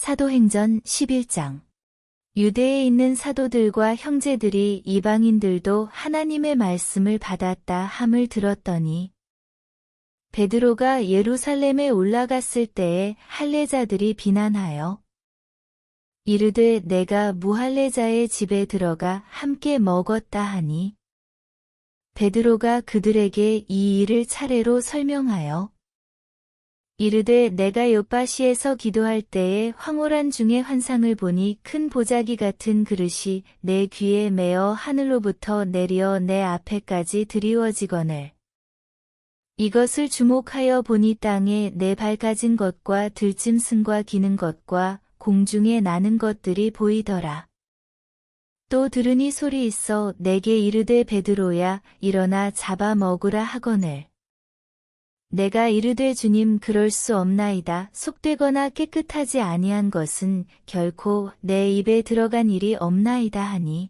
사도행전 11장. 유대에 있는 사도들과 형제들이 이방인들도 하나님의 말씀을 받았다 함을 들었더니 베드로가 예루살렘에 올라갔을 때에 할례자들이 비난하여 이르되 내가 무할례자의 집에 들어가 함께 먹었다 하니 베드로가 그들에게 이 일을 차례로 설명하여 이르되 내가 욥바시에서 기도할 때에 황홀한 중에 환상을 보니 큰 보자기 같은 그릇이 내 귀에 매어 하늘로부터 내려 내 앞에까지 드리워지거늘 이것을 주목하여 보니 땅에 네 발 가진 것과 들짐승과 기는 것과 공중에 나는 것들이 보이더라. 또 들으니 소리 있어 내게 이르되 베드로야 일어나 잡아 먹으라 하거늘 내가 이르되 주님 그럴 수 없나이다. 속되거나 깨끗하지 아니한 것은 결코 내 입에 들어간 일이 없나이다 하니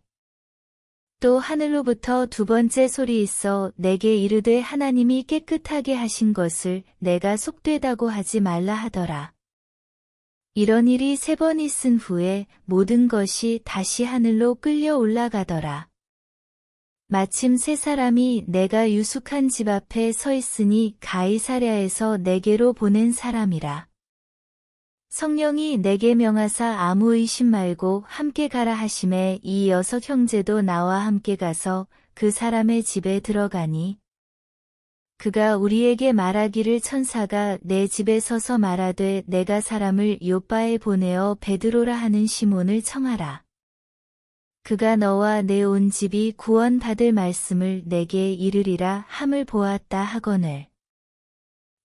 또 하늘로부터 두 번째 소리 있어 내게 이르되 하나님이 깨끗하게 하신 것을 내가 속되다고 하지 말라 하더라. 이런 일이 세 번 있은 후에 모든 것이 다시 하늘로 끌려 올라가더라. 마침 세 사람이 내가 유숙한 집 앞에 서 있으니 가이사랴에서 내게로 보낸 사람이라. 성령이 내게 명하사 아무 의심 말고 함께 가라 하심에 이 여섯 형제도 나와 함께 가서 그 사람의 집에 들어가니 그가 우리에게 말하기를 천사가 내 집에 서서 말하되 내가 사람을 욥바에 보내어 베드로라 하는 시몬을 청하라. 그가 너와 내 온 집이 구원받을 말씀을 내게 이르리라 함을 보았다 하거늘.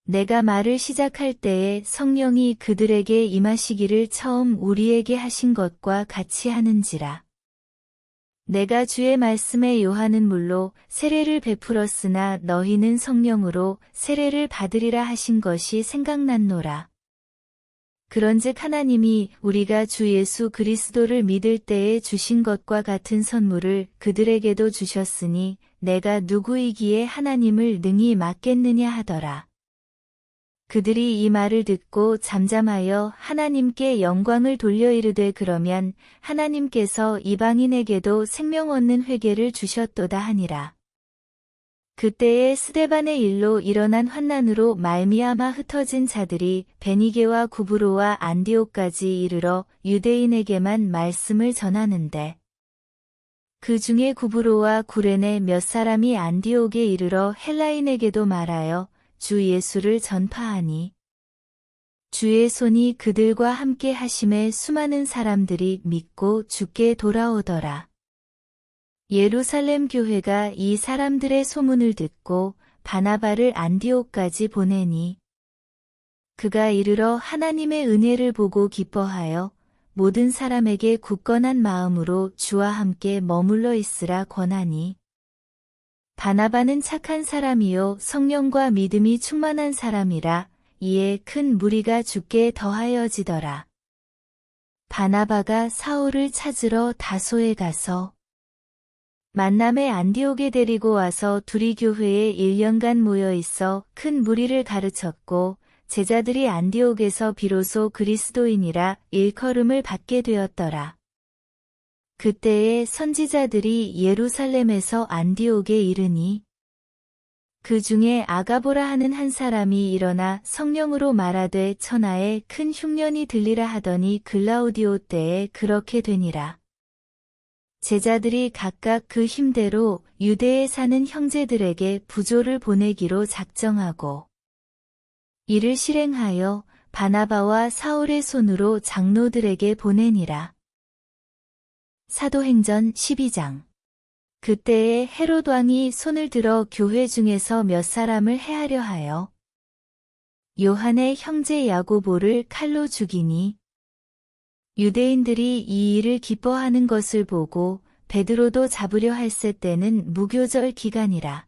내가 말을 시작할 때에 성령이 그들에게 임하시기를 처음 우리에게 하신 것과 같이 하는지라. 내가 주의 말씀에 요한은 물로 세례를 베풀었으나 너희는 성령으로 세례를 받으리라 하신 것이 생각났노라. 그런즉 하나님이 우리가 주 예수 그리스도를 믿을 때에 주신 것과 같은 선물을 그들에게도 주셨으니 내가 누구이기에 하나님을 능히 맡겠느냐 하더라. 그들이 이 말을 듣고 잠잠하여 하나님께 영광을 돌려 이르되 그러면 하나님께서 이방인에게도 생명 얻는 회개를 주셨도다 하니라. 그때에 스데반의 일로 일어난 환난으로 말미암아 흩어진 자들이 베니게와 구브로와 안디옥까지 이르러 유대인에게만 말씀을 전하는데 그 중에 구브로와 구레네 몇 사람이 안디옥에 이르러 헬라인에게도 말하여 주 예수를 전파하니 주의 손이 그들과 함께 하심에 수많은 사람들이 믿고 주께 돌아오더라. 예루살렘 교회가 이 사람들의 소문을 듣고 바나바를 안디옥까지 보내니 그가 이르러 하나님의 은혜를 보고 기뻐하여 모든 사람에게 굳건한 마음으로 주와 함께 머물러 있으라 권하니 바나바는 착한 사람이요 성령과 믿음이 충만한 사람이라 이에 큰 무리가 주께 더하여지더라. 바나바가 사울을 찾으러 다소에 가서 만남에 안디옥에 데리고 와서 둘이 교회에 1년간 모여 있어 큰 무리를 가르쳤고 제자들이 안디옥에서 비로소 그리스도인이라 일컬음을 받게 되었더라. 그때에 선지자들이 예루살렘에서 안디옥에 이르니 그 중에 아가보라 하는 한 사람이 일어나 성령으로 말하되 천하에 큰 흉년이 들리라 하더니 글라우디오 때에 그렇게 되니라. 제자들이 각각 그 힘대로 유대에 사는 형제들에게 부조를 보내기로 작정하고 이를 실행하여 바나바와 사울의 손으로 장로들에게 보내니라. 사도행전 12장. 그때에 헤롯 왕이 손을 들어 교회 중에서 몇 사람을 해하려 하여 요한의 형제 야고보를 칼로 죽이니 유대인들이 이 일을 기뻐하는 것을 보고 베드로도 잡으려 할세 때는 무교절 기간이라.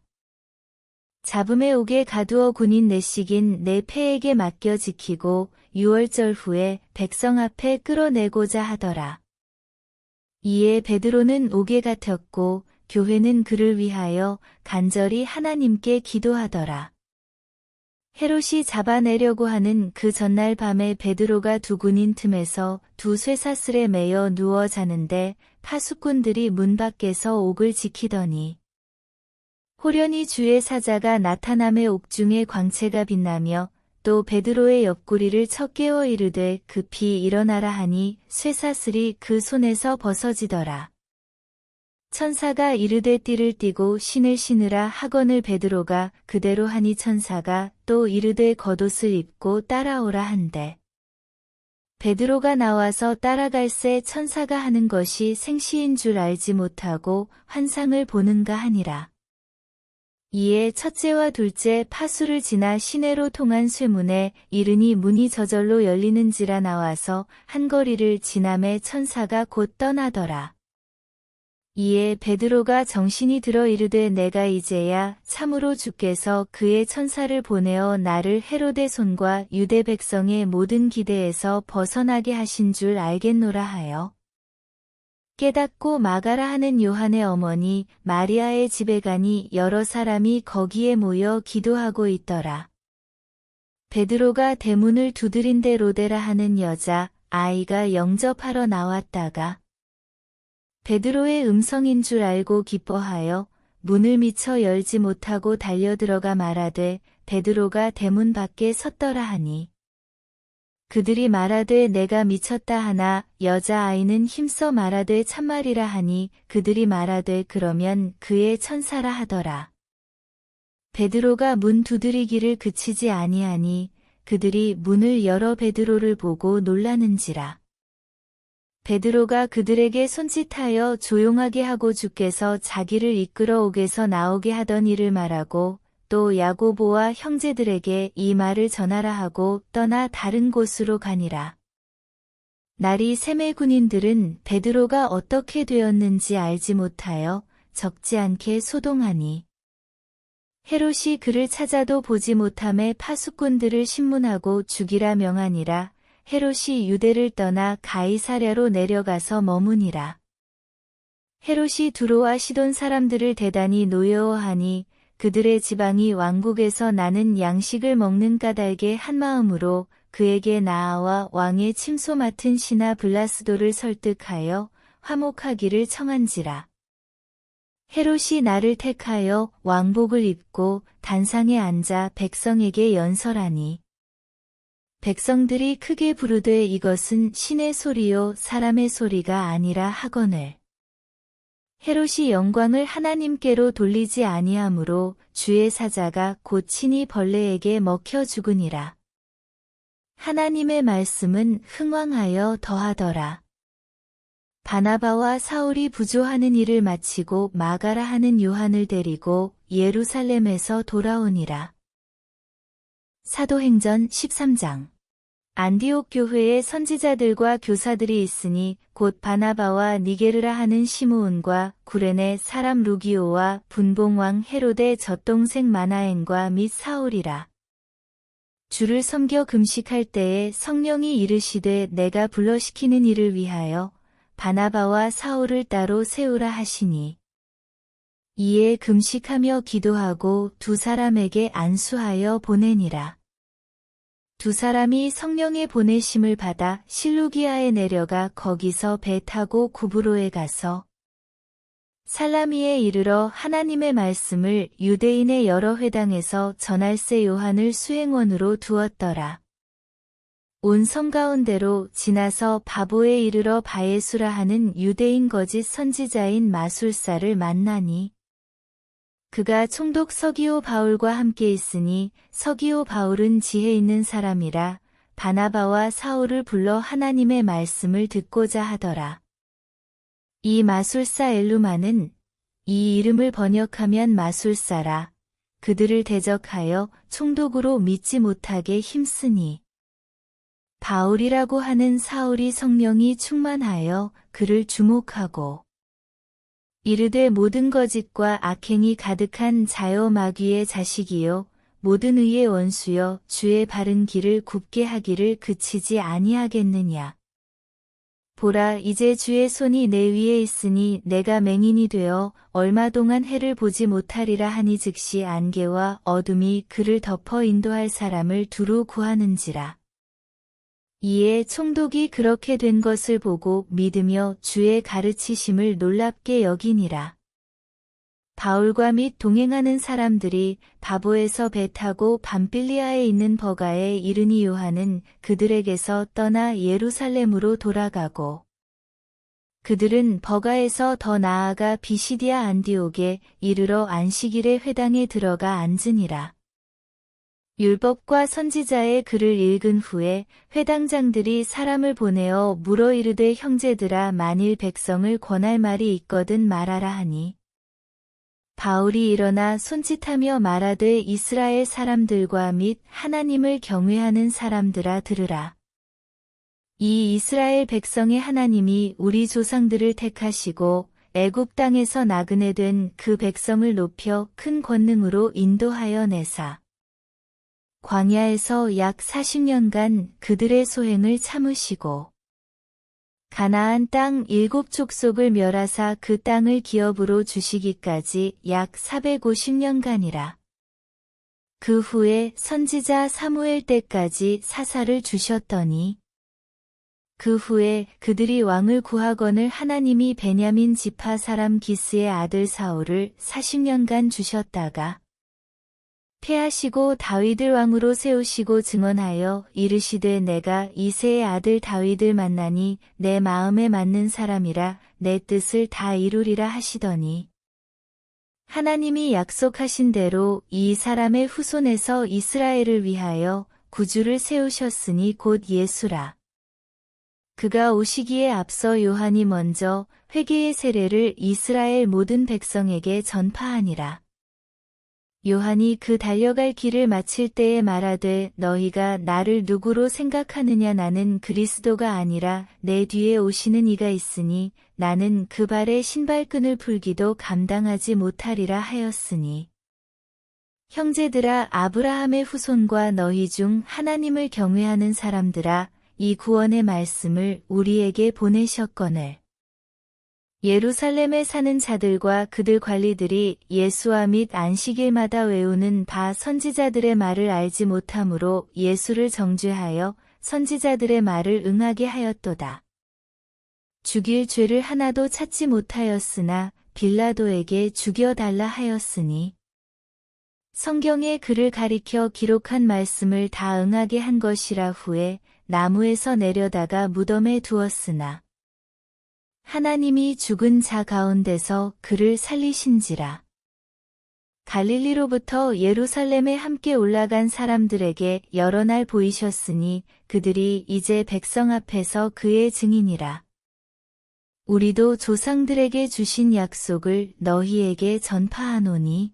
잡음에 옥에 가두어 군인 내식인 내 패에게 맡겨 지키고 6월절 후에 백성 앞에 끌어내고자 하더라. 이에 베드로는 옥에 갇혔고 교회는 그를 위하여 간절히 하나님께 기도하더라. 헤롯이 잡아내려고 하는 그 전날 밤에 베드로가 두 군인 틈에서 두 쇠사슬에 매여 누워 자는데 파수꾼들이 문 밖에서 옥을 지키더니 호련히 주의 사자가 나타남에 옥중에 광채가 빛나며 또 베드로의 옆구리를 쳐 깨워 이르되 급히 일어나라 하니 쇠사슬이 그 손에서 벗어지더라. 천사가 이르되 띠를 띠고 신을 신으라 하거늘 베드로가 그대로 하니 천사가 또 이르되 겉옷을 입고 따라오라 한대. 베드로가 나와서 따라갈새 천사가 하는 것이 생시인 줄 알지 못하고 환상을 보는가 하니라. 이에 첫째와 둘째 파수를 지나 시내로 통한 쇠문에 이르니 문이 저절로 열리는지라 나와서 한 거리를 지남에 천사가 곧 떠나더라. 이에 베드로가 정신이 들어 이르되 내가 이제야 참으로 주께서 그의 천사를 보내어 나를 헤롯의 손과 유대 백성의 모든 기대에서 벗어나게 하신 줄 알겠노라 하여 깨닫고 마가라 하는 요한의 어머니 마리아의 집에 가니 여러 사람이 거기에 모여 기도하고 있더라. 베드로가 대문을 두드린데 로데라 하는 여자 아이가 영접하러 나왔다가 베드로의 음성인 줄 알고 기뻐하여 문을 미처 열지 못하고 달려들어가 말하되 베드로가 대문 밖에 섰더라 하니 그들이 말하되 내가 미쳤다 하나 여자아이는 힘써 말하되 참말이라 하니 그들이 말하되 그러면 그의 천사라 하더라. 베드로가 문 두드리기를 그치지 아니하니 그들이 문을 열어 베드로를 보고 놀라는지라. 베드로가 그들에게 손짓하여 조용하게 하고 주께서 자기를 이끌어 옥에서 나오게 하던 일을 말하고 또 야고보와 형제들에게 이 말을 전하라 하고 떠나 다른 곳으로 가니라. 날이 새매 군인들은 베드로가 어떻게 되었는지 알지 못하여 적지 않게 소동하니 헤롯이 그를 찾아도 보지 못함에 파수꾼들을 신문하고 죽이라 명하니라. 헤롯이 유대를 떠나 가이사랴로 내려가서 머무니라. 헤롯이 두로와 시돈 사람들을 대단히 노여워하니 그들의 지방이 왕국에서 나는 양식을 먹는 까닭에 한마음으로 그에게 나아와 왕의 침소 맡은 신하 블라스도를 설득하여 화목하기를 청한지라. 헤롯이 나를 택하여 왕복을 입고 단상에 앉아 백성에게 연설하니 백성들이 크게 부르되 이것은 신의 소리요 사람의 소리가 아니라 하거늘. 헤롯이 영광을 하나님께로 돌리지 아니하므로 주의 사자가 곧 친히 벌레에게 먹혀 죽으니라. 하나님의 말씀은 흥왕하여 더하더라. 바나바와 사울이 부조하는 일을 마치고 마가라 하는 요한을 데리고 예루살렘에서 돌아오니라. 사도행전 13장. 안디옥 교회에 선지자들과 교사들이 있으니 곧 바나바와 니게르라 하는 시므온과 구레네 사람 루기오와 분봉왕 헤롯의 젖동생 마나엔과 및 사울이라. 주를 섬겨 금식할 때에 성령이 이르시되 내가 불러시키는 일을 위하여 바나바와 사울을 따로 세우라 하시니 이에 금식하며 기도하고 두 사람에게 안수하여 보내니라. 두 사람이 성령의 보내심을 받아 실루기아에 내려가 거기서 배 타고 구브로에 가서 살라미에 이르러 하나님의 말씀을 유대인의 여러 회당에서 전할세 요한을 수행원으로 두었더라. 온 성 가운데로 지나서 바보에 이르러 바예수라 하는 유대인 거짓 선지자인 마술사를 만나니 그가 총독 서기오 바울과 함께 있으니 서기오 바울은 지혜 있는 사람이라 바나바와 사울을 불러 하나님의 말씀을 듣고자 하더라. 이 마술사 엘루마는 이 이름을 번역하면 마술사라. 그들을 대적하여 총독으로 믿지 못하게 힘쓰니 바울이라고 하는 사울이 성령이 충만하여 그를 주목하고 이르되 모든 거짓과 악행이 가득한 자여 마귀의 자식이요 모든 의의 원수여 주의 바른 길을 굽게 하기를 그치지 아니하겠느냐. 보라, 이제 주의 손이 내 위에 있으니 내가 맹인이 되어 얼마 동안 해를 보지 못하리라 하니 즉시 안개와 어둠이 그를 덮어 인도할 사람을 두루 구하는지라. 이에 총독이 그렇게 된 것을 보고 믿으며 주의 가르치심을 놀랍게 여기니라. 바울과 및 동행하는 사람들이 바보에서 배 타고 밤빌리아에 있는 버가에 이르니 요한은 그들에게서 떠나 예루살렘으로 돌아가고 그들은 버가에서 더 나아가 비시디아 안디옥에 이르러 안식일의 회당에 들어가 앉으니라. 율법과 선지자의 글을 읽은 후에 회당장들이 사람을 보내어 물어 이르되 형제들아, 만일 백성을 권할 말이 있거든 말하라 하니 바울이 일어나 손짓하며 말하되 이스라엘 사람들과 및 하나님을 경외하는 사람들아 들으라. 이 이스라엘 백성의 하나님이 우리 조상들을 택하시고 애굽 땅에서 나그네 된 그 백성을 높여 큰 권능으로 인도하여 내사 광야에서 약 40년간 그들의 소행을 참으시고 가나안 땅 7족속을 멸하사 그 땅을 기업으로 주시기까지 약 450년간이라. 그 후에 선지자 사무엘 때까지 사사를 주셨더니 그 후에 그들이 왕을 구하거늘 하나님이 베냐민 지파 사람 기스의 아들 사울을 40년간 주셨다가 패하시고 다윗을 왕으로 세우시고 증언하여 이르시되 내가 이새의 아들 다윗을 만나니 내 마음에 맞는 사람이라 내 뜻을 다 이루리라 하시더니 하나님이 약속하신 대로 이 사람의 후손에서 이스라엘을 위하여 구주를 세우셨으니 곧 예수라. 그가 오시기에 앞서 요한이 먼저 회개의 세례를 이스라엘 모든 백성에게 전파하니라. 요한이 그 달려갈 길을 마칠 때에 말하되 너희가 나를 누구로 생각하느냐, 나는 그리스도가 아니라 내 뒤에 오시는 이가 있으니 나는 그 발의 신발끈을 풀기도 감당하지 못하리라 하였으니 형제들아, 아브라함의 후손과 너희 중 하나님을 경외하는 사람들아, 이 구원의 말씀을 우리에게 보내셨거늘 예루살렘에 사는 자들과 그들 관리들이 예수와 및 안식일마다 외우는 바 선지자들의 말을 알지 못하므로 예수를 정죄하여 선지자들의 말을 응하게 하였도다. 죽일 죄를 하나도 찾지 못하였으나 빌라도에게 죽여달라 하였으니 성경에 그를 가리켜 기록한 말씀을 다 응하게 한 것이라. 후에 나무에서 내려다가 무덤에 두었으나 하나님이 죽은 자 가운데서 그를 살리신지라. 갈릴리로부터 예루살렘에 함께 올라간 사람들에게 여러 날 보이셨으니 그들이 이제 백성 앞에서 그의 증인이라. 우리도 조상들에게 주신 약속을 너희에게 전파하노니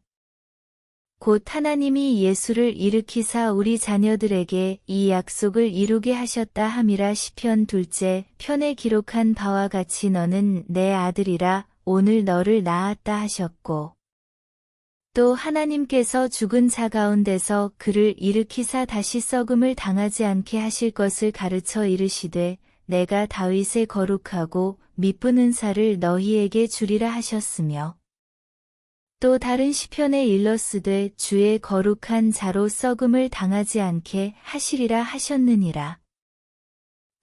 곧 하나님이 예수를 일으키사 우리 자녀들에게 이 약속을 이루게 하셨다 함이라. 시편 2째 편에 기록한 바와 같이 너는 내 아들이라 오늘 너를 낳았다 하셨고 또 하나님께서 죽은 자 가운데서 그를 일으키사 다시 썩음을 당하지 않게 하실 것을 가르쳐 이르시되 내가 다윗의 거룩하고 미쁜 은사를 너희에게 주리라 하셨으며 또 다른 시편에 일렀으되 주의 거룩한 자로 썩음을 당하지 않게 하시리라 하셨느니라.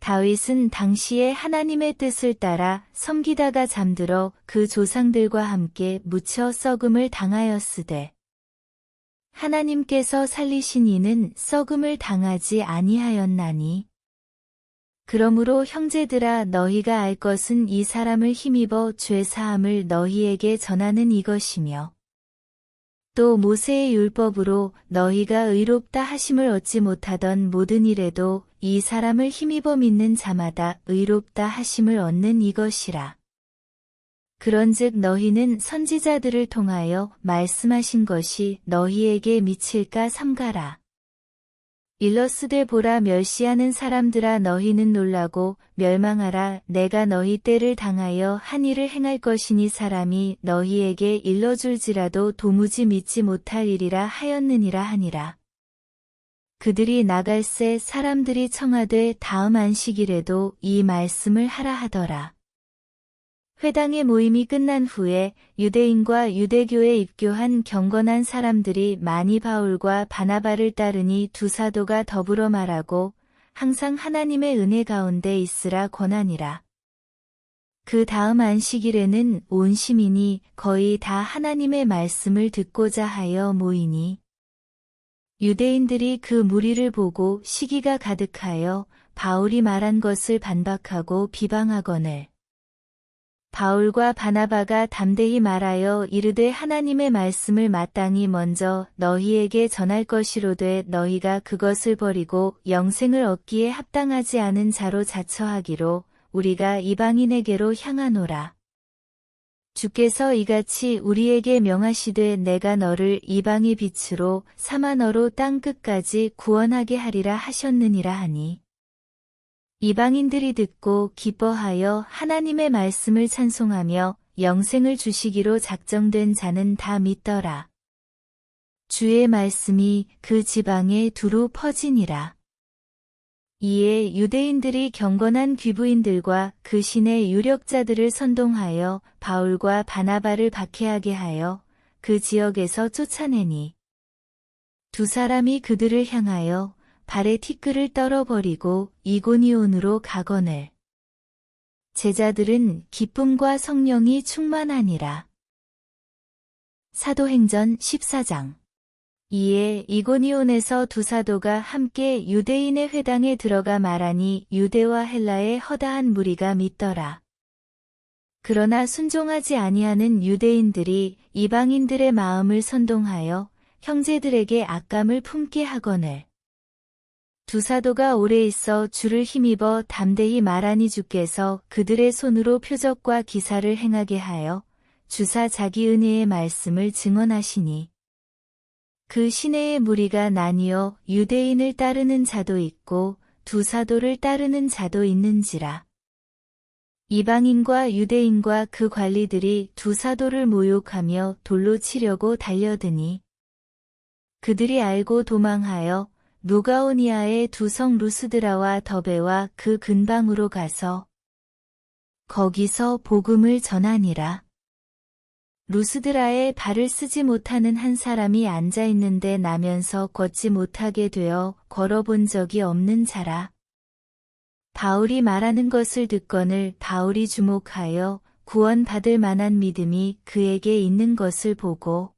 다윗은 당시에 하나님의 뜻을 따라 섬기다가 잠들어 그 조상들과 함께 묻혀 썩음을 당하였으되 하나님께서 살리신 이는 썩음을 당하지 아니하였나니 그러므로 형제들아, 너희가 알 것은 이 사람을 힘입어 죄 사함을 너희에게 전하는 이것이며 또 모세의 율법으로 너희가 의롭다 하심을 얻지 못하던 모든 일에도 이 사람을 힘입어 믿는 자마다 의롭다 하심을 얻는 이것이라. 그런즉 너희는 선지자들을 통하여 말씀하신 것이 너희에게 미칠까 삼가라. 일러스되 보라, 멸시하는 사람들아, 너희는 놀라고 멸망하라. 내가 너희 때를 당하여 한 일을 행할 것이니 사람이 너희에게 일러줄지라도 도무지 믿지 못할 일이라 하였느니라 하니라. 그들이 나갈새 사람들이 청하되 다음 안식일에도 이 말씀을 하라 하더라. 회당의 모임이 끝난 후에 유대인과 유대교에 입교한 경건한 사람들이 많이 바울과 바나바를 따르니 두 사도가 더불어 말하고 항상 하나님의 은혜 가운데 있으라 권하니라. 그 다음 안식일에는 온 시민이 거의 다 하나님의 말씀을 듣고자 하여 모이니 유대인들이 그 무리를 보고 시기가 가득하여 바울이 말한 것을 반박하고 비방하거늘 바울과 바나바가 담대히 말하여 이르되 하나님의 말씀을 마땅히 먼저 너희에게 전할 것이로되 너희가 그것을 버리고 영생을 얻기에 합당하지 않은 자로 자처하기로 우리가 이방인에게로 향하노라. 주께서 이같이 우리에게 명하시되 내가 너를 이방의 빛으로 삼아 너로 땅 끝까지 구원하게 하리라 하셨느니라 하니 이방인들이 듣고 기뻐하여 하나님의 말씀을 찬송하며 영생을 주시기로 작정된 자는 다 믿더라. 주의 말씀이 그 지방에 두루 퍼지니라. 이에 유대인들이 경건한 귀부인들과 그 신의 유력자들을 선동하여 바울과 바나바를 박해하게 하여 그 지역에서 쫓아내니 두 사람이 그들을 향하여 발에 티끌을 떨어버리고 이고니온으로 가거늘 제자들은 기쁨과 성령이 충만하니라. 사도행전 14장. 이에 이고니온에서 두 사도가 함께 유대인의 회당에 들어가 말하니 유대와 헬라의 허다한 무리가 믿더라. 그러나 순종하지 아니하는 유대인들이 이방인들의 마음을 선동하여 형제들에게 악감을 품게 하거늘 두 사도가 오래 있어 주를 힘입어 담대히 말하니 주께서 그들의 손으로 표적과 기사를 행하게 하여 주사 자기 은혜의 말씀을 증언하시니 그 시내의 무리가 나뉘어 유대인을 따르는 자도 있고 두 사도를 따르는 자도 있는지라. 이방인과 유대인과 그 관리들이 두 사도를 모욕하며 돌로 치려고 달려드니 그들이 알고 도망하여 루가오니아의 두 성 루스드라와 더베와 그 근방으로 가서 거기서 복음을 전하니라. 루스드라에 발을 쓰지 못하는 한 사람이 앉아 있는데 나면서 걷지 못하게 되어 걸어본 적이 없는 자라. 바울이 말하는 것을 듣거늘 바울이 주목하여 구원받을 만한 믿음이 그에게 있는 것을 보고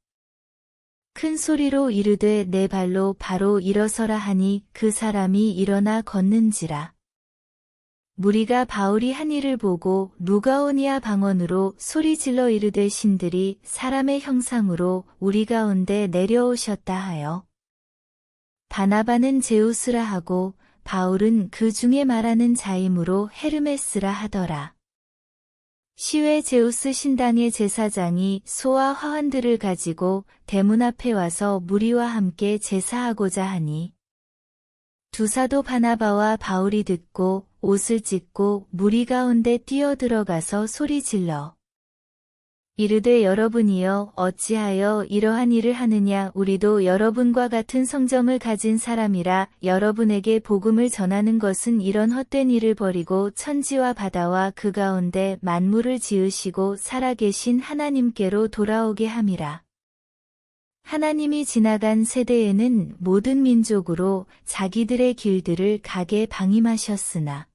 큰 소리로 이르되 내 발로 바로 일어서라 하니 그 사람이 일어나 걷는지라. 무리가 바울이 한 일을 보고 루가오니아 방언으로 소리질러 이르되 신들이 사람의 형상으로 우리 가운데 내려오셨다 하여 바나바는 제우스라 하고 바울은 그 중에 말하는 자이므로 헤르메스라 하더라. 시외 제우스 신당의 제사장이 소와 화환들을 가지고 대문 앞에 와서 무리와 함께 제사하고자 하니 두 사도 바나바와 바울이 듣고 옷을 찢고 무리 가운데 뛰어들어가서 소리질러 이르되 여러분이여 어찌하여 이러한 일을 하느냐 우리도 여러분과 같은 성정을 가진 사람이라 여러분에게 복음을 전하는 것은 이런 헛된 일을 버리고 천지와 바다와 그 가운데 만물을 지으시고 살아계신 하나님께로 돌아오게 함이라. 하나님이 지나간 세대에는 모든 민족으로 자기들의 길들을 가게 방임하셨으나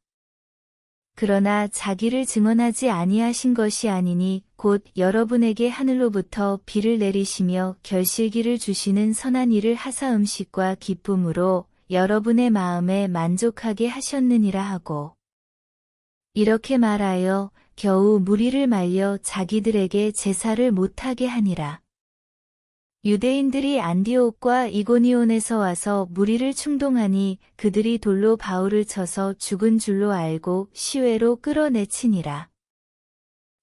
그러나 자기를 증언하지 아니하신 것이 아니니 곧 여러분에게 하늘로부터 비를 내리시며 결실기를 주시는 선한 일을 하사 음식과 기쁨으로 여러분의 마음에 만족하게 하셨느니라 하고 이렇게 말하여 겨우 무리를 말려 자기들에게 제사를 못하게 하니라. 유대인들이 안디옥과 이고니온에서 와서 무리를 충동하니 그들이 돌로 바울을 쳐서 죽은 줄로 알고 시외로 끌어내치니라.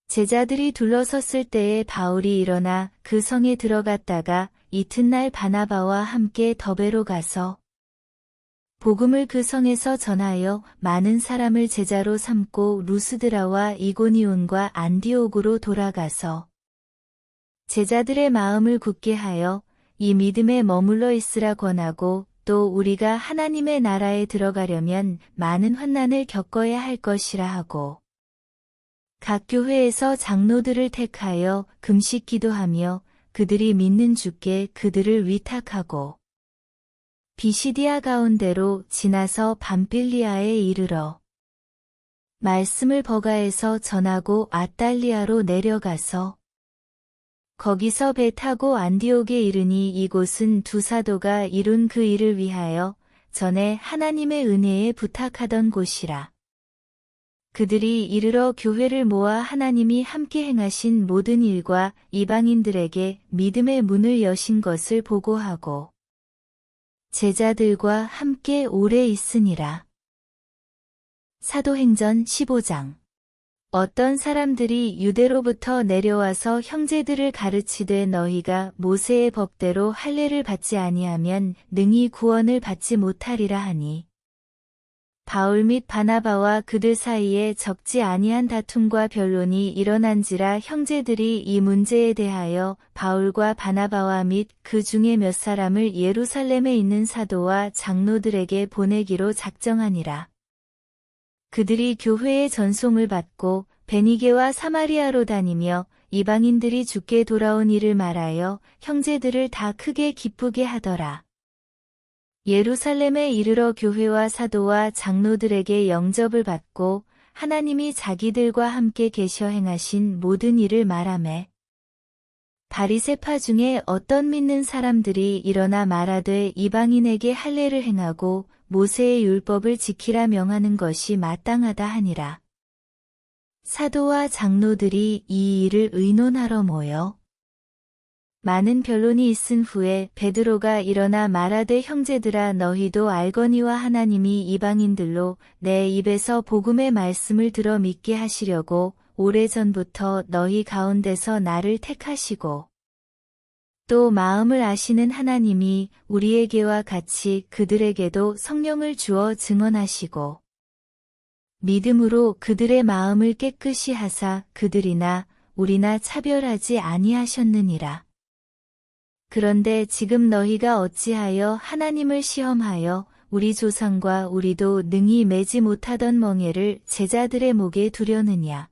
제자들이 둘러섰을 때에 바울이 일어나 그 성에 들어갔다가 이튿날 바나바와 함께 더베로 가서 복음을 그 성에서 전하여 많은 사람을 제자로 삼고 루스드라와 이고니온과 안디옥으로 돌아가서 제자들의 마음을 굳게 하여 이 믿음에 머물러 있으라 권하고 또 우리가 하나님의 나라에 들어가려면 많은 환난을 겪어야 할 것이라 하고 각 교회에서 장로들을 택하여 금식 기도하며 그들이 믿는 주께 그들을 위탁하고 비시디아 가운데로 지나서 밤빌리아에 이르러 말씀을 버가에서 전하고 아달리아로 내려가서 거기서 배 타고 안디옥에 이르니 이곳은 두 사도가 이룬 그 일을 위하여 전에 하나님의 은혜에 부탁하던 곳이라. 그들이 이르러 교회를 모아 하나님이 함께 행하신 모든 일과 이방인들에게 믿음의 문을 여신 것을 보고하고 제자들과 함께 오래 있으니라. 사도행전 15장. 어떤 사람들이 유대로부터 내려와서 형제들을 가르치되 너희가 모세의 법대로 할례를 받지 아니하면 능히 구원을 받지 못하리라 하니 바울 및 바나바와 그들 사이에 적지 아니한 다툼과 변론이 일어난지라 형제들이 이 문제에 대하여 바울과 바나바와 및 그 중에 몇 사람을 예루살렘에 있는 사도와 장로들에게 보내기로 작정하니라. 그들이 교회의 전송을 받고 베니게와 사마리아로 다니며 이방인들이 주께 돌아온 일을 말하여 형제들을 다 크게 기쁘게 하더라. 예루살렘에 이르러 교회와 사도와 장로들에게 영접을 받고 하나님이 자기들과 함께 계셔 행하신 모든 일을 말하매 바리새파 중에 어떤 믿는 사람들이 일어나 말하되 이방인에게 할례를 행하고 모세의 율법을 지키라 명하는 것이 마땅하다 하니라. 사도와 장로들이 이 일을 의논하러 모여 많은 변론이 있은 후에 베드로가 일어나 말하되 형제들아 너희도 알거니와 하나님이 이방인들로 내 입에서 복음의 말씀을 들어 믿게 하시려고 오래전부터 너희 가운데서 나를 택하시고 또 마음을 아시는 하나님이 우리에게와 같이 그들에게도 성령을 주어 증언하시고 믿음으로 그들의 마음을 깨끗이 하사 그들이나 우리나 차별하지 아니하셨느니라. 그런데 지금 너희가 어찌하여 하나님을 시험하여 우리 조상과 우리도 능히 매지 못하던 멍에를 제자들의 목에 두려느냐.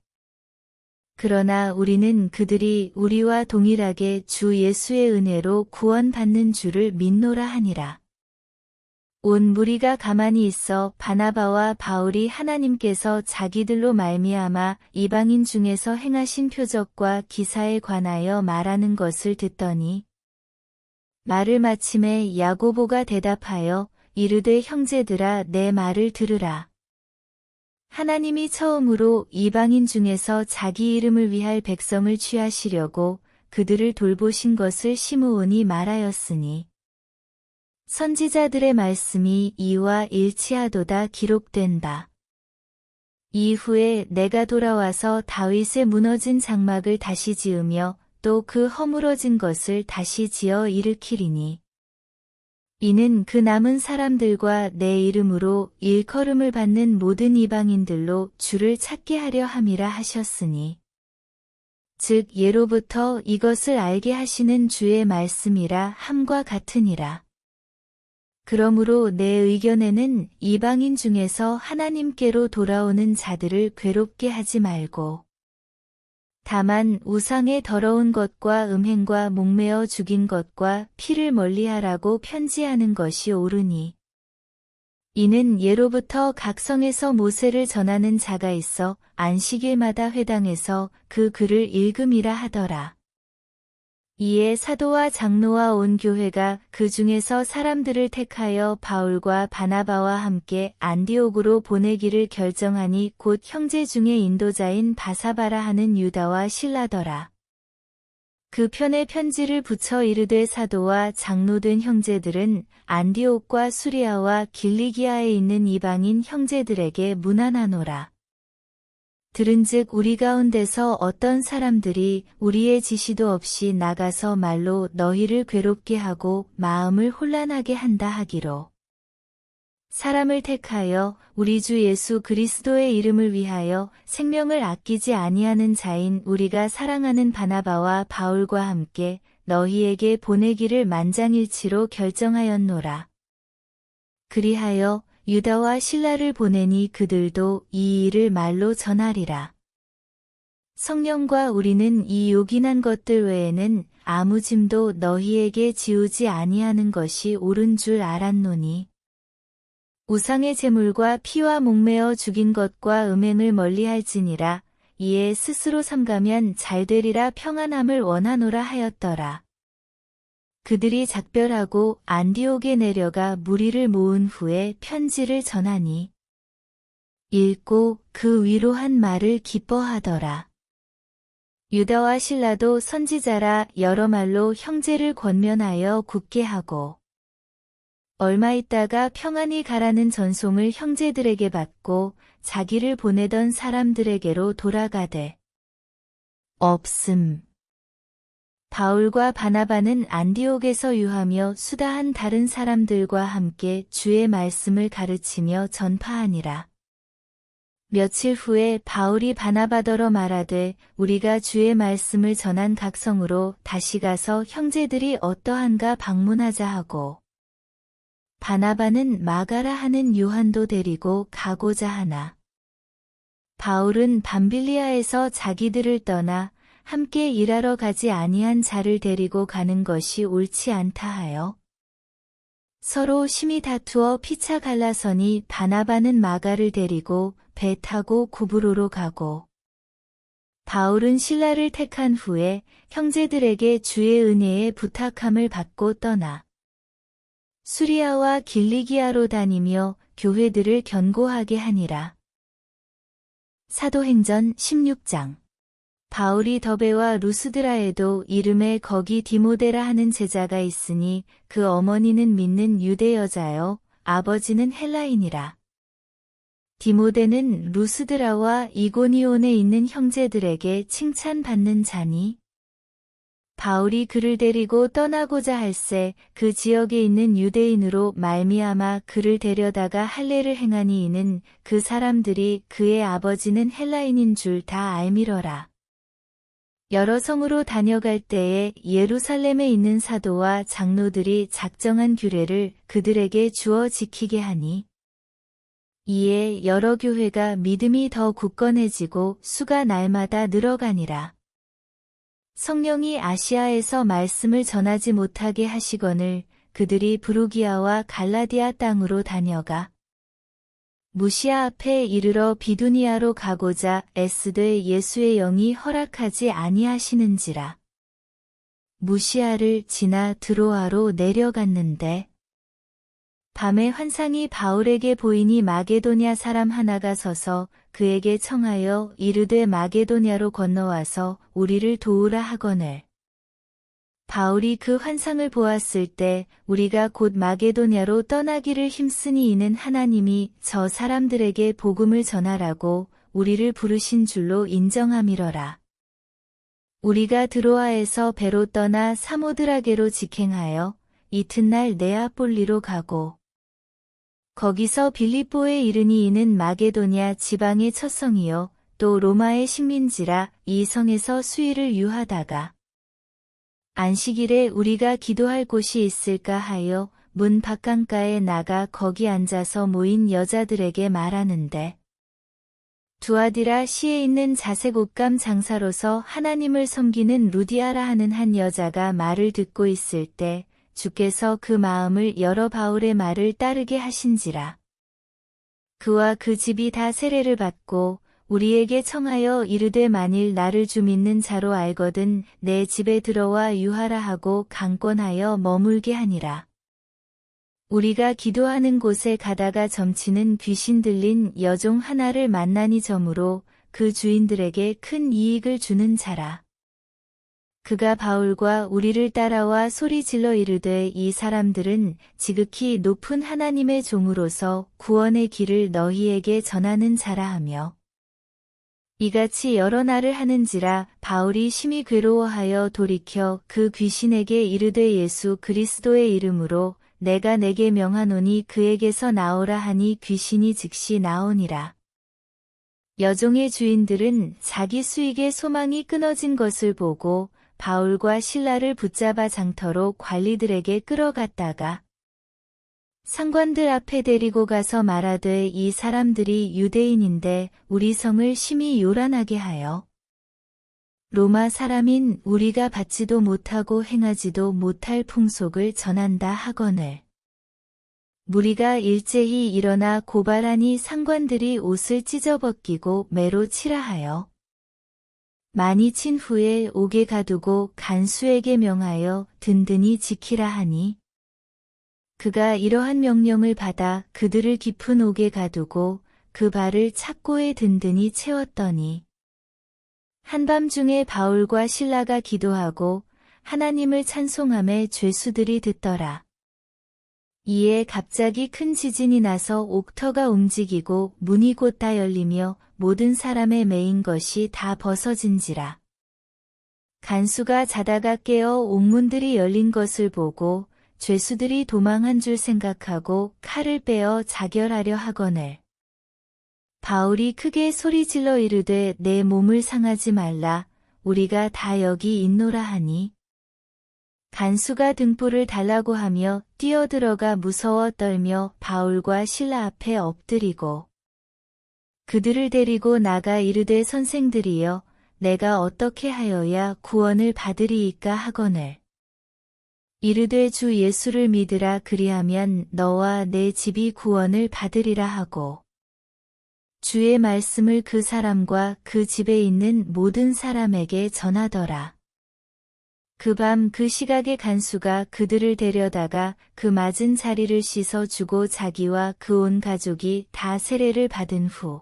그러나 우리는 그들이 우리와 동일하게 주 예수의 은혜로 구원받는 줄을 믿노라 하니라. 온 무리가 가만히 있어 바나바와 바울이 하나님께서 자기들로 말미암아 이방인 중에서 행하신 표적과 기사에 관하여 말하는 것을 듣더니 말을 마침에 야고보가 대답하여 이르되 형제들아 내 말을 들으라. 하나님이 처음으로 이방인 중에서 자기 이름을 위할 백성을 취하시려고 그들을 돌보신 것을 시므온이 말하였으니 선지자들의 말씀이 이와 일치하도다 기록된 바. 이후에 내가 돌아와서 다윗의 무너진 장막을 다시 지으며 또 그 허물어진 것을 다시 지어 일으키리니 이는 그 남은 사람들과 내 이름으로 일컬음을 받는 모든 이방인들로 주를 찾게 하려 함이라 하셨으니 즉 예로부터 이것을 알게 하시는 주의 말씀이라 함과 같으니라. 그러므로 내 의견에는 이방인 중에서 하나님께로 돌아오는 자들을 괴롭게 하지 말고 다만 우상의 더러운 것과 음행과 목매어 죽인 것과 피를 멀리하라고 편지하는 것이 옳으니 이는 예로부터 각 성에서 모세를 전하는 자가 있어 안식일마다 회당에서 그 글을 읽음이라 하더라. 이에 사도와 장로와 온 교회가 그 중에서 사람들을 택하여 바울과 바나바와 함께 안디옥으로 보내기를 결정하니 곧 형제 중에 인도자인 바사바라 하는 유다와 실라더라. 그 편에 편지를 붙여 이르되 사도와 장로된 형제들은 안디옥과 수리아와 길리기아에 있는 이방인 형제들에게 문안하노라. 들은즉 우리 가운데서 어떤 사람들이 우리의 지시도 없이 나가서 말로 너희를 괴롭게 하고 마음을 혼란하게 한다 하기로 사람을 택하여 우리 주 예수 그리스도의 이름을 위하여 생명을 아끼지 아니하는 자인 우리가 사랑하는 바나바와 바울과 함께 너희에게 보내기를 만장일치로 결정하였노라. 그리하여 유다와 실라를 보내니 그들도 이 일을 말로 전하리라. 성령과 우리는 이 요긴한 것들 외에는 아무 짐도 너희에게 지우지 아니하는 것이 옳은 줄 알았노니 우상의 제물과 피와 목매어 죽인 것과 음행을 멀리할지니라. 이에 스스로 삼가면 잘되리라 평안함을 원하노라 하였더라. 그들이 작별하고 안디옥에 내려가 무리를 모은 후에 편지를 전하니 읽고 그 위로 한 말을 기뻐하더라. 유다와 실라도 선지자라 여러 말로 형제를 권면하여 굳게 하고 얼마 있다가 평안히 가라는 전송을 형제들에게 받고 자기를 보내던 사람들에게로 돌아가되 없음. 바울과 바나바는 안디옥에서 유하며 수다한 다른 사람들과 함께 주의 말씀을 가르치며 전파하니라. 며칠 후에 바울이 바나바더러 말하되 우리가 주의 말씀을 전한 각성으로 다시 가서 형제들이 어떠한가 방문하자 하고 바나바는 마가라 하는 요한도 데리고 가고자 하나. 바울은 밤빌리아에서 자기들을 떠나 함께 일하러 가지 아니한 자를 데리고 가는 것이 옳지 않다 하여 서로 심히 다투어 피차 갈라서니 바나바는 마가를 데리고 배 타고 구브로로 가고 바울은 실라를 택한 후에 형제들에게 주의 은혜에 부탁함을 받고 떠나 수리아와 길리기아로 다니며 교회들을 견고하게 하니라. 사도행전 16장. 바울이 더베와 루스드라에도 이름에 거기 디모데라 하는 제자가 있으니 그 어머니는 믿는 유대 여자요 아버지는 헬라인이라. 디모데는 루스드라와 이고니온에 있는 형제들에게 칭찬받는 자니 바울이 그를 데리고 떠나고자 할새 그 지역에 있는 유대인으로 말미암아 그를 데려다가 할례를 행하니 이는 그 사람들이 그의 아버지는 헬라인인 줄 다 알미러라. 여러 성으로 다녀갈 때에 예루살렘에 있는 사도와 장로들이 작정한 규례를 그들에게 주어 지키게 하니 이에 여러 교회가 믿음이 더 굳건해지고 수가 날마다 늘어가니라. 성령이 아시아에서 말씀을 전하지 못하게 하시거늘 그들이 브루기아와 갈라디아 땅으로 다녀가 무시아 앞에 이르러 비두니아로 가고자 애쓰되 예수의 영이 허락하지 아니하시는지라. 무시아를 지나 드로아로 내려갔는데 밤에 환상이 바울에게 보이니 마게도냐 사람 하나가 서서 그에게 청하여 이르되 마게도냐로 건너와서 우리를 도우라 하거늘. 바울이 그 환상을 보았을 때 우리가 곧 마게도냐로 떠나기를 힘쓰니 이는 하나님이 저 사람들에게 복음을 전하라고 우리를 부르신 줄로 인정함이러라. 우리가 드로아에서 배로 떠나 사모드라게로 직행하여 이튿날 네아폴리로 가고 거기서 빌립보에 이르니 이는 마게도냐 지방의 첫 성이요 또 로마의 식민지라 이 성에서 수일을 유하다가 안식일에 우리가 기도할 곳이 있을까 하여 문 밖강가에 나가 거기 앉아서 모인 여자들에게 말하는데 두아디라 시에 있는 자색 옷감 장사로서 하나님을 섬기는 루디아라 하는 한 여자가 말을 듣고 있을 때 주께서 그 마음을 열어 바울의 말을 따르게 하신지라. 그와 그 집이 다 세례를 받고 우리에게 청하여 이르되 만일 나를 주 믿는 자로 알거든 내 집에 들어와 유하라 하고 강권하여 머물게 하니라. 우리가 기도하는 곳에 가다가 점치는 귀신 들린 여종 하나를 만나니 점으로 그 주인들에게 큰 이익을 주는 자라. 그가 바울과 우리를 따라와 소리 질러 이르되 이 사람들은 지극히 높은 하나님의 종으로서 구원의 길을 너희에게 전하는 자라 하며 이같이 여러 날을 하는지라 바울이 심히 괴로워하여 돌이켜 그 귀신에게 이르되 예수 그리스도의 이름으로 내가 내게 명하노니 그에게서 나오라 하니 귀신이 즉시 나오니라. 여종의 주인들은 자기 수익의 소망이 끊어진 것을 보고 바울과 실라를 붙잡아 장터로 관리들에게 끌어갔다가 상관들 앞에 데리고 가서 말하되 이 사람들이 유대인인데 우리 성을 심히 요란하게 하여 로마 사람인 우리가 받지도 못하고 행하지도 못할 풍속을 전한다 하거늘. 무리가 일제히 일어나 고발하니 상관들이 옷을 찢어벗기고 매로 치라 하여 많이 친 후에 옥에 가두고 간수에게 명하여 든든히 지키라 하니 그가 이러한 명령을 받아 그들을 깊은 옥에 가두고 그 발을 착고에 든든히 채웠더니 한밤중에 바울과 실라가 기도하고 하나님을 찬송하며 죄수들이 듣더라. 이에 갑자기 큰 지진이 나서 옥터가 움직이고 문이 곧 다 열리며 모든 사람의 매인 것이 다 벗어진지라. 간수가 자다가 깨어 옥문들이 열린 것을 보고 죄수들이 도망한 줄 생각하고 칼을 빼어 자결하려 하거늘. 바울이 크게 소리질러 이르되 내 몸을 상하지 말라. 우리가 다 여기 있노라 하니 간수가 등불을 달라고 하며 뛰어들어가 무서워 떨며 바울과 실라 앞에 엎드리고 그들을 데리고 나가 이르되 선생들이여 내가 어떻게 하여야 구원을 받으리이까 하거늘. 이르되 주 예수를 믿으라 그리하면 너와 내 집이 구원을 받으리라 하고 주의 말씀을 그 사람과 그 집에 있는 모든 사람에게 전하더라. 그 밤 그 시각에 간수가 그들을 데려다가 그 맞은 자리를 씻어주고 자기와 그 온 가족이 다 세례를 받은 후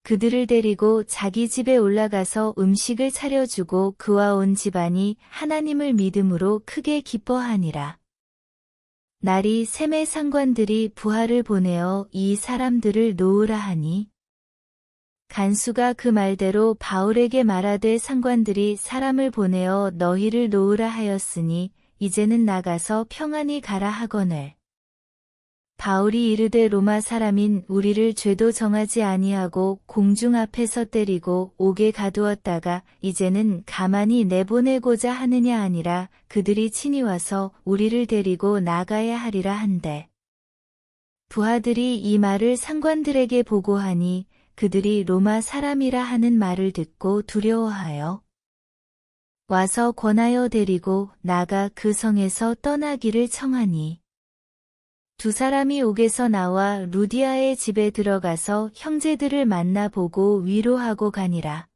그들을 데리고 자기 집에 올라가서 음식을 차려주고 그와 온 집안이 하나님을 믿음으로 크게 기뻐하니라. 날이 새매 상관들이 부하를 보내어 이 사람들을 놓으라 하니 간수가 그 말대로 바울에게 말하되 상관들이 사람을 보내어 너희를 놓으라 하였으니 이제는 나가서 평안히 가라 하거늘. 바울이 이르되 로마 사람인 우리를 죄도 정하지 아니하고 공중 앞에서 때리고 옥에 가두었다가 이제는 가만히 내보내고자 하느냐 아니라 그들이 친히 와서 우리를 데리고 나가야 하리라 한대. 부하들이 이 말을 상관들에게 보고하니 그들이 로마 사람이라 하는 말을 듣고 두려워하여 와서 권하여 데리고 나가 그 성에서 떠나기를 청하니 두 사람이 옥에서 나와 루디아의 집에 들어가서 형제들을 만나보고 위로하고 가니라.